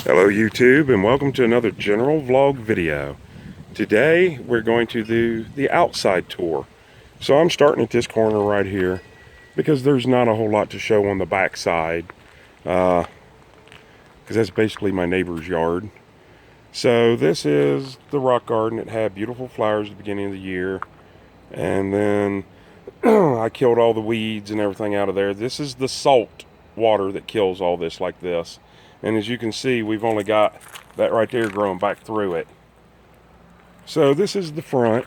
Hello YouTube, and welcome to another general vlog video. Today we're going to do the outside tour. So I'm starting at this corner right here because there's not a whole lot to show on the back side, because that's basically my neighbor's yard. So this is the rock garden. It had beautiful flowers at the beginning of the year, and then I killed all the weeds and everything out of there. This is the salt water that kills all this like this. And as you can see, we've only got that right there growing back through it. So this is the front.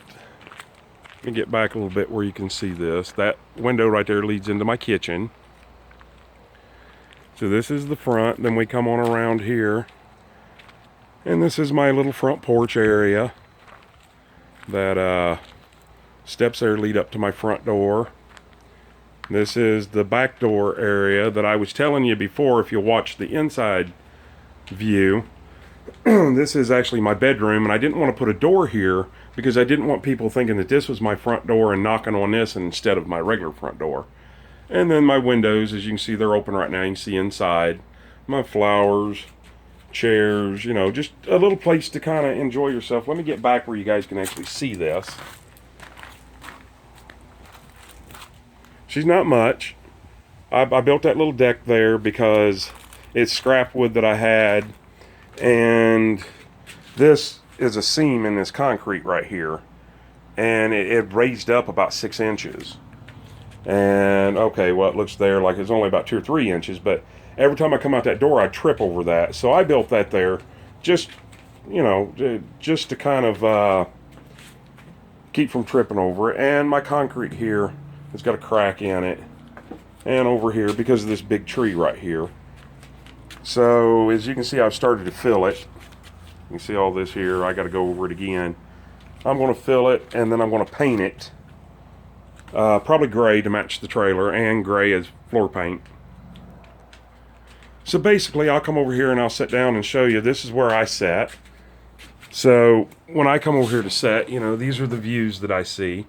Let me get back a little bit where you can see this. That window right there leads into my kitchen. So this is the front. Then we come on around here. And this is my little front porch area. That steps there lead up to my front door. This is the back door area that I was telling you before. If you watch the inside view, this is actually my bedroom, and I didn't want to put a door here because I didn't want people thinking that this was my front door and knocking on this instead of my regular front door. And then my windows, as you can see, they're open right now. You can see inside. My flowers, chairs, you know, just a little place to kind of enjoy yourself. Let me get back where you guys can actually see this. She's not much. I built that little deck there because it's scrap wood that I had, and this is a seam in this concrete right here, and it raised up about 6 inches. And okay, well, it looks there like it's only about 2 or 3 inches, but every time I come out that door I trip over that. So I built that there just, you know, just to kind of keep from tripping over it. And my concrete here, it's got a crack in it, and over here because of this big tree right here. So as you can see, I've started to fill it. You can see all this here. I got to go over it again. I'm going to fill it, and then I'm going to paint it. Probably gray to match the trailer, and gray as floor paint. So basically, I'll come over here and I'll sit down and show you. This is where I sat. So when I come over here to set, you know, these are the views that I see.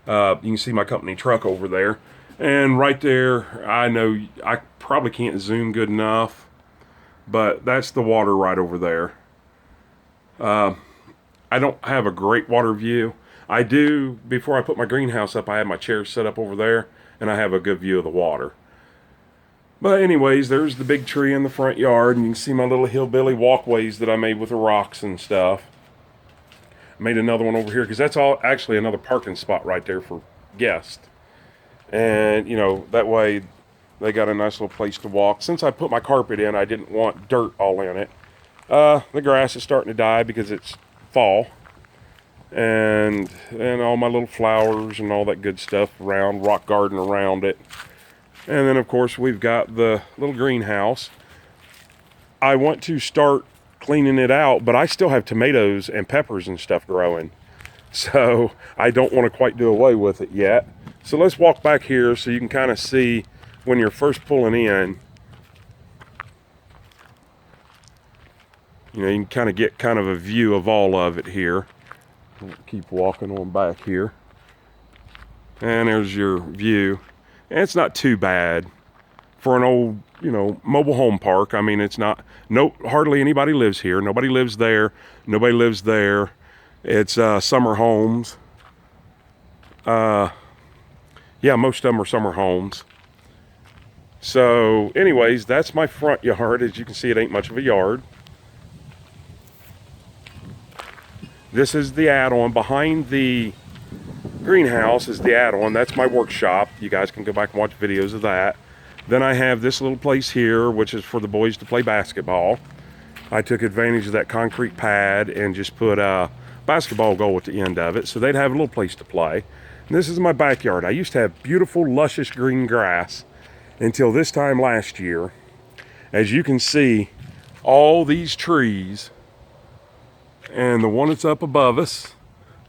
You can see my company truck over there, and right there, I know I probably can't zoom good enough, but that's the water right over there. I don't have a great water view. I do, before I put my greenhouse up, I have my chairs set up over there, and I have a good view of the water. But anyways, there's the big tree in the front yard, and you can see my little hillbilly walkways that I made with the rocks and stuff. Made another one over here because that's all actually another parking spot right there for guests, and you know, that way they got a nice little place to walk. Since I put my carpet in, I didn't want dirt all in it. The grass is starting to die because it's fall, and all my little flowers and all that good stuff around, rock garden around it. And then of course we've got the little greenhouse. I want to start cleaning it out, but I still have tomatoes and peppers and stuff growing, so I don't want to quite do away with it yet. So let's walk back here so you can kind of see when you're first pulling in. You know, you can kind of get kind of a view of all of it here. Keep walking on back here, and there's your view. And it's not too bad for an old, you know, mobile home park. I mean, it's not, hardly anybody lives here. Nobody lives there. Nobody lives there. It's summer homes. Yeah, most of them are summer homes. So anyways, that's my front yard. As you can see, it ain't much of a yard. This is the add-on. Behind the greenhouse is the add-on. That's my workshop. You guys can go back and watch videos of that. Then I have this little place here, which is for the boys to play basketball. I took advantage of that concrete pad and just put a basketball goal at the end of it, so they'd have a little place to play. And this is my backyard. I used to have beautiful, luscious green grass until this time last year. As you can see, all these trees and the one that's up above us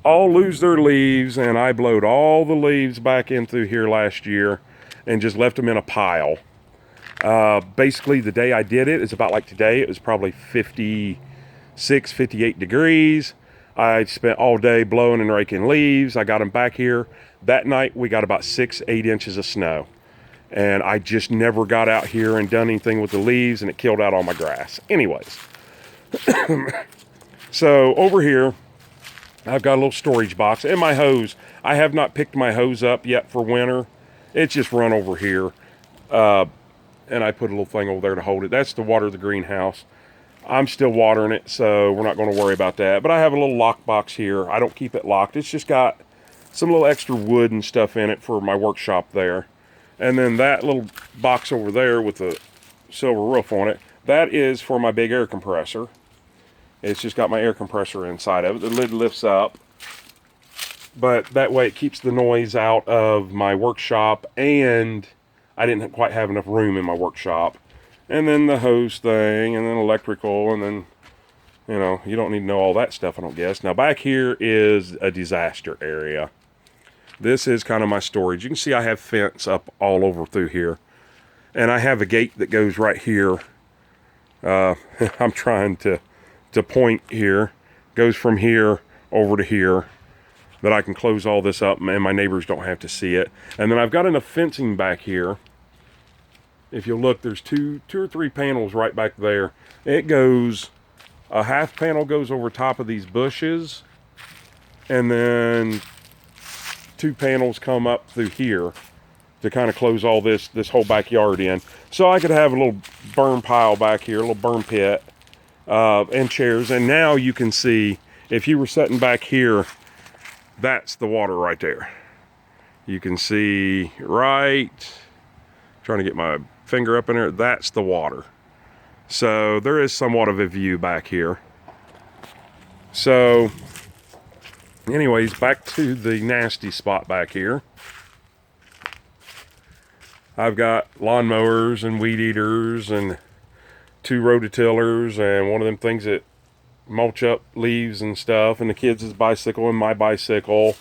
all lose their leaves, and I blowed all the leaves back in through here last year and just left them in a pile. Basically, the day I did it, it's about like today. It was probably 56, 58 degrees. I spent all day blowing and raking leaves. I got them back here. That night, we got about 6, 8 inches of snow. And I just never got out here and done anything with the leaves, and it killed out all my grass. Anyways, So over here, I've got a little storage box and my hose. I have not picked my hose up yet for winter. It's just run over here. And I put a little thing over there to hold it. That's to water the greenhouse. I'm still watering it, so we're not going to worry about that. But I have a little lock box here. I don't keep it locked. It's just got some little extra wood and stuff in it for my workshop there. And then that little box over there with the silver roof on it, that is for my big air compressor. It's just got my air compressor inside of it. The lid lifts up, but that way it keeps the noise out of my workshop, and I didn't quite have enough room in my workshop. And then the hose thing, and then electrical, and then, you know, you don't need to know all that stuff, I don't guess. Now back here is a disaster area. This is kind of my storage. You can see I have fence up all over through here. And I have a gate that goes right here. I'm trying to point here. Goes from here over to here, that I can close all this up and my neighbors don't have to see it. And then I've got enough fencing back here. If you look, there's two or three panels right back there. It goes, a half panel goes over top of these bushes, and then 2 panels come up through here to kind of close all this whole backyard in. So I could have a little burn pile back here, a little burn pit, and chairs. And now you can see, if you were sitting back here, that's the water right there. You can see right, trying to get my finger up in there, that's the water. So there is somewhat of a view back here. So anyways, back to the nasty spot back here. I've got lawnmowers and weed eaters and 2 rototillers and one of them things that mulch up leaves and stuff, and the kids' bicycle and my bicycle,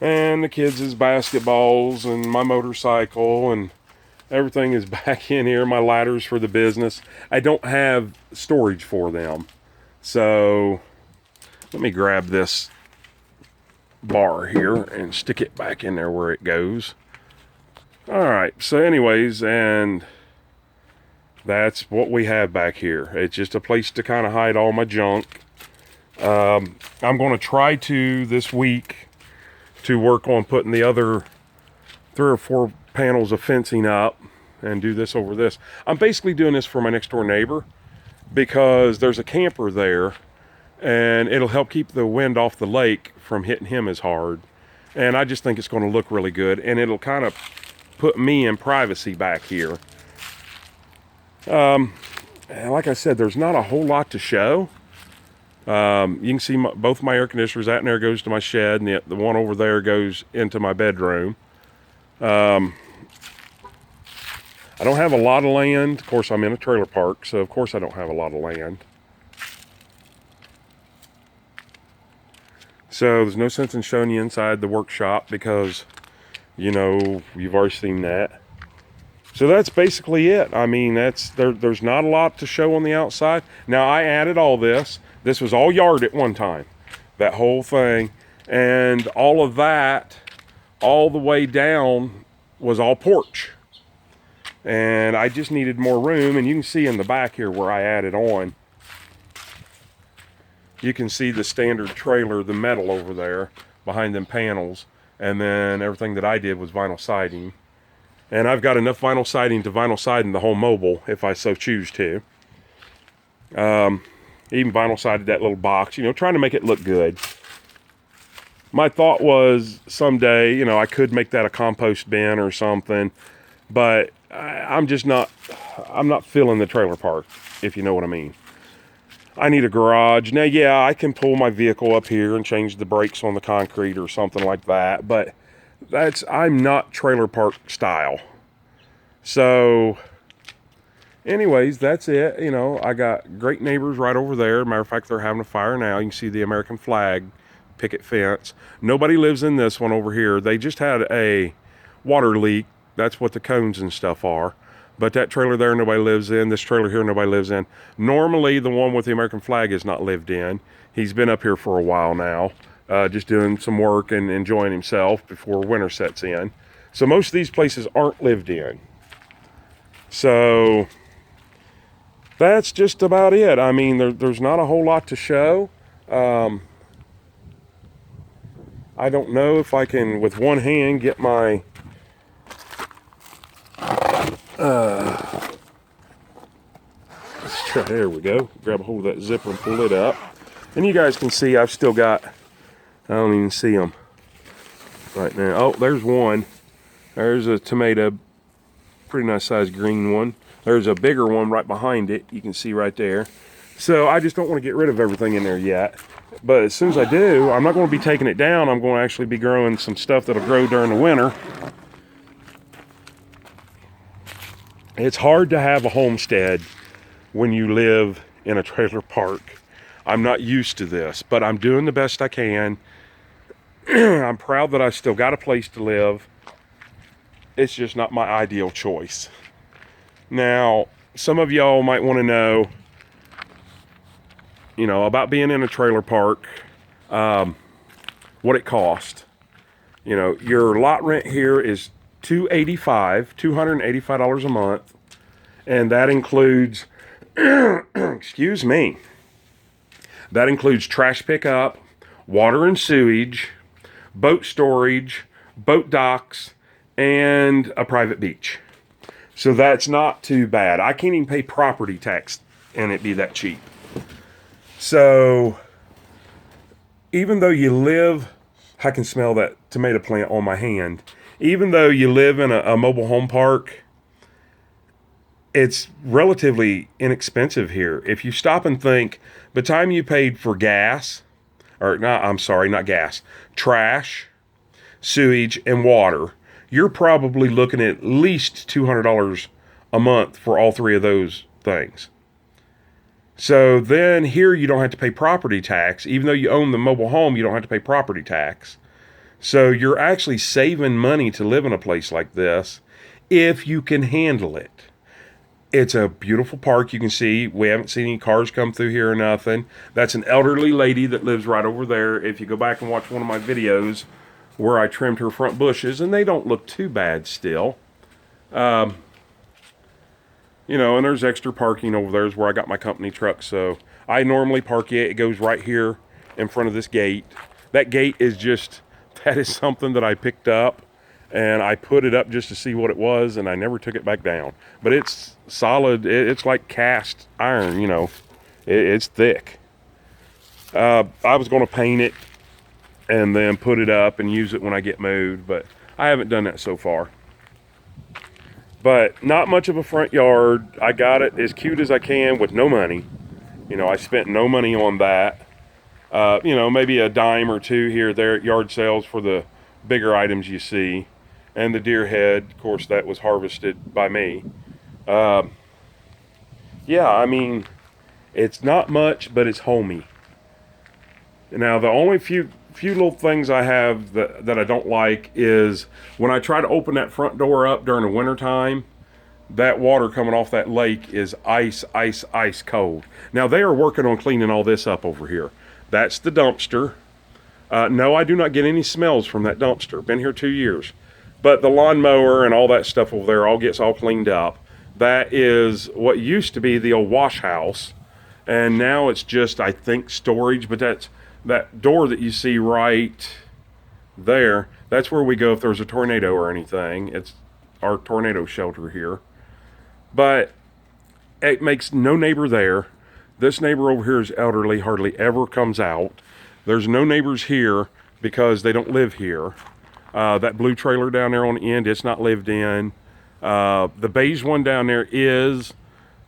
and the kids' basketballs and my motorcycle, and everything is back in here. My ladders for the business. I don't have storage for them. So let me grab this bar here and stick it back in there where it goes. All right, so anyways, and that's what we have back here. It's just a place to kind of hide all my junk. I'm going to try to, this week, to work on putting the other 3 or 4 panels of fencing up and do this over this. I'm basically doing this for my next door neighbor because there's a camper there, and it'll help keep the wind off the lake from hitting him as hard. And I just think it's going to look really good, and it'll kind of put me in privacy back here. And like I said, there's not a whole lot to show. You can see both my air conditioners. That in there goes to my shed, and the one over there goes into my bedroom. I don't have a lot of land. Of course, I'm in a trailer park, so of course I don't have a lot of land. So there's no sense in showing you inside the workshop because, you know, you've already seen that. So that's basically it. I mean, there's not a lot to show on the outside. Now, I added all this. This was all yard at one time, that whole thing. And all of that, all the way down, was all porch. And I just needed more room. And you can see in the back here where I added on, you can see the standard trailer, the metal over there behind them panels. And then everything that I did was vinyl siding. And I've got enough vinyl siding to vinyl siding the whole mobile if I so choose to. Even vinyl sided that little box, you know, trying to make it look good. My thought was someday, you know, I could make that a compost bin or something, but I'm not feeling the trailer park, if you know what I mean. I need a garage. Now, yeah, I can pull my vehicle up here and change the brakes on the concrete or something like that, but I'm not trailer park style. So anyways, that's it. You know, I got great neighbors right over there. Matter of fact, they're having a fire now. You can see the American flag picket fence. Nobody lives in this one over here. They just had a water leak. That's what the cones and stuff are. But that trailer there, nobody lives in. This trailer here, nobody lives in. Normally, the one with the American flag is not lived in. He's been up here for a while now, just doing some work and enjoying himself before winter sets in. So most of these places aren't lived in. So that's just about it. I mean, there's not a whole lot to show. I don't know if I can, with one hand, get my let's try. There we go. Grab a hold of that zipper and pull it up. And you guys can see I've still got, I don't even see them right now. Oh, there's one. There's a tomato, pretty nice sized green one. There's a bigger one right behind it. You can see right there. So I just don't want to get rid of everything in there yet. But as soon as I do, I'm not going to be taking it down. I'm going to actually be growing some stuff that'll grow during the winter. It's hard to have a homestead when you live in a trailer park. I'm not used to this, but I'm doing the best I can. I'm proud that I still got a place to live. It's just not my ideal choice. Now, some of y'all might want to know, about being in a trailer park, what it costs. Your lot rent here is $285 a month, and that includes, excuse me, that includes trash pickup, water and sewage, boat storage, boat docks, and a private beach. So that's not too bad. I can't even pay property tax and it be that cheap. So even though you live, I can smell that tomato plant on my hand. Even though you live in a mobile home park, it's relatively inexpensive here. If you stop and think, by the time you paid for gas, not gas, trash, sewage, and water, you're probably looking at least $200 a month for all three of those things. So then here you don't have to pay property tax. Even though you own the mobile home, you don't have to pay property tax. So you're actually saving money to live in a place like this if you can handle it. It's a beautiful park. You can see we haven't seen any cars come through here or nothing. That's an elderly lady that lives right over there. If you go back and watch one of my videos where I trimmed her front bushes, and they don't look too bad still. And there's extra parking over there is where I got my company truck. So I normally park it. It goes right here in front of this gate. That gate is that is something that I picked up, and I put it up just to see what it was, and I never took it back down. But it's solid. It's like cast iron, it's thick. I was going to paint it and then put it up and use it when I get moved, but I haven't done that so far. But not much of a front yard. I got it as cute as I can with no money. I spent no money on that. Maybe a dime or two here or there at yard sales for the bigger items you see. And the deer head, of course, that was harvested by me. It's not much, but it's homey. Now, the only few little things I have that I don't like is when I try to open that front door up during the winter time, that water coming off that lake is ice cold. Now, they are working on cleaning all this up over here. That's the dumpster. No, I do not get any smells from that dumpster. Been here 2 years. But the lawnmower and all that stuff over there all gets all cleaned up. That is what used to be the old wash house. And now it's just, I think, storage. But that door that you see right there, that's where we go if there's a tornado or anything. It's our tornado shelter here. But it makes no neighbor there. This neighbor over here is elderly, hardly ever comes out. There's no neighbors here because they don't live here. That blue trailer down there on the end, it's not lived in. The beige one down there is,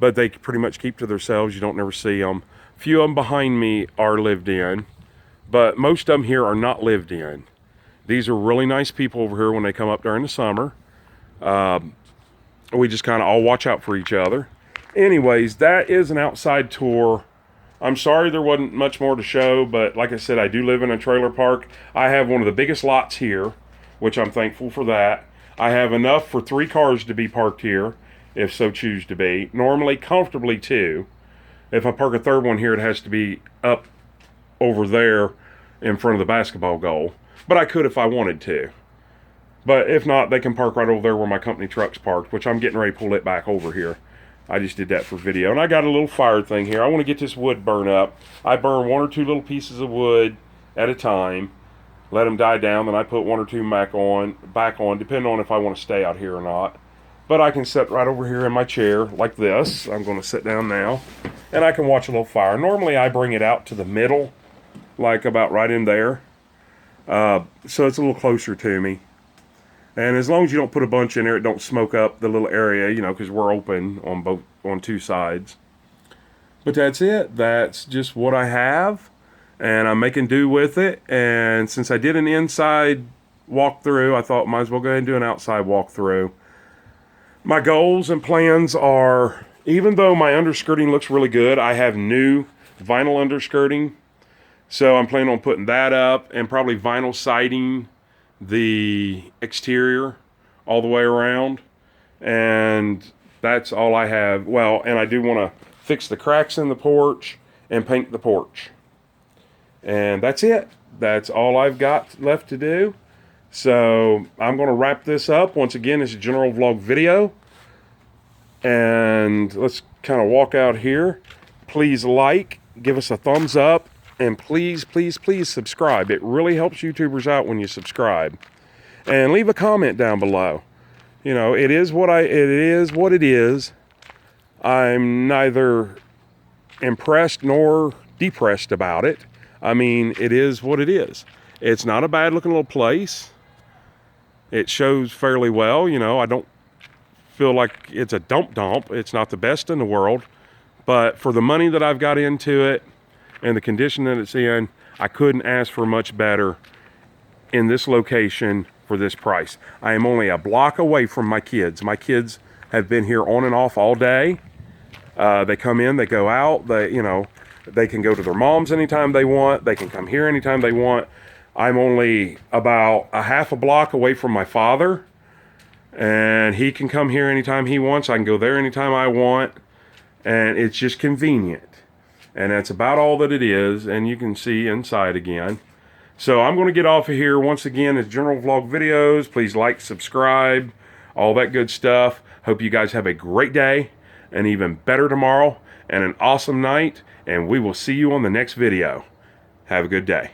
but they pretty much keep to themselves. You don't never see them. A few of them behind me are lived in, but most of them here are not lived in. These are really nice people over here when they come up during the summer. We just kind of all watch out for each other. Anyways, that is an outside tour. I'm sorry there wasn't much more to show, but like I said, I do live in a trailer park. I have one of the biggest lots here, which I'm thankful for that. I have enough for 3 cars to be parked here, if so choose to be. Normally, comfortably 2. If I park a third one here, it has to be up over there in front of the basketball goal. But I could if I wanted to. But if not, they can park right over there where my company truck's parked, which I'm getting ready to pull it back over here. I just did that for video. And I got a little fire thing here. I want to get this wood burned up. I burn 1 or 2 little pieces of wood at a time. Let them die down. Then I put 1 or 2 back on, depending on if I want to stay out here or not. But I can sit right over here in my chair like this. I'm going to sit down now. And I can watch a little fire. Normally I bring it out to the middle, like about right in there. So it's a little closer to me. And as long as you don't put a bunch in there, it don't smoke up the little area, you know, because we're open on 2 sides. But that's it. That's just what I have, and I'm making do with it. And since I did an inside walkthrough, I thought might as well go ahead and do an outside walkthrough. My goals and plans are, even though my underskirting looks really good, I have new vinyl underskirting. So I'm planning on putting that up and probably vinyl siding the exterior all the way around. And that's all I have. Well, and I do want to fix the cracks in the porch and paint the porch. And that's it. That's all I've got left to do. So I'm going to wrap this up. Once again, it's a general vlog video. And let's kind of walk out here. Please like, give us a thumbs up, and please, please, please subscribe. It really helps YouTubers out when you subscribe. And leave a comment down below. You know, it is what it is. I'm neither impressed nor depressed about it. I mean, it is what it is. It's not a bad looking little place. It shows fairly well. You know, I don't feel like it's a dump. It's not the best in the world. But for the money that I've got into it and the condition that it's in, I couldn't ask for much better in this location for this price. I am only a block away from my kids. My kids have been here on and off all day. They come in, they go out. They can go to their moms anytime they want. They can come here anytime they want. I'm only about a half a block away from my father, and he can come here anytime he wants. I can go there anytime I want, and it's just convenient. And that's about all that it is, and you can see inside again. So I'm going to get off of here. Once again, it's general vlog videos. Please like, subscribe, all that good stuff. Hope you guys have a great day, and even better tomorrow, and an awesome night, and we will see you on the next video. Have a good day.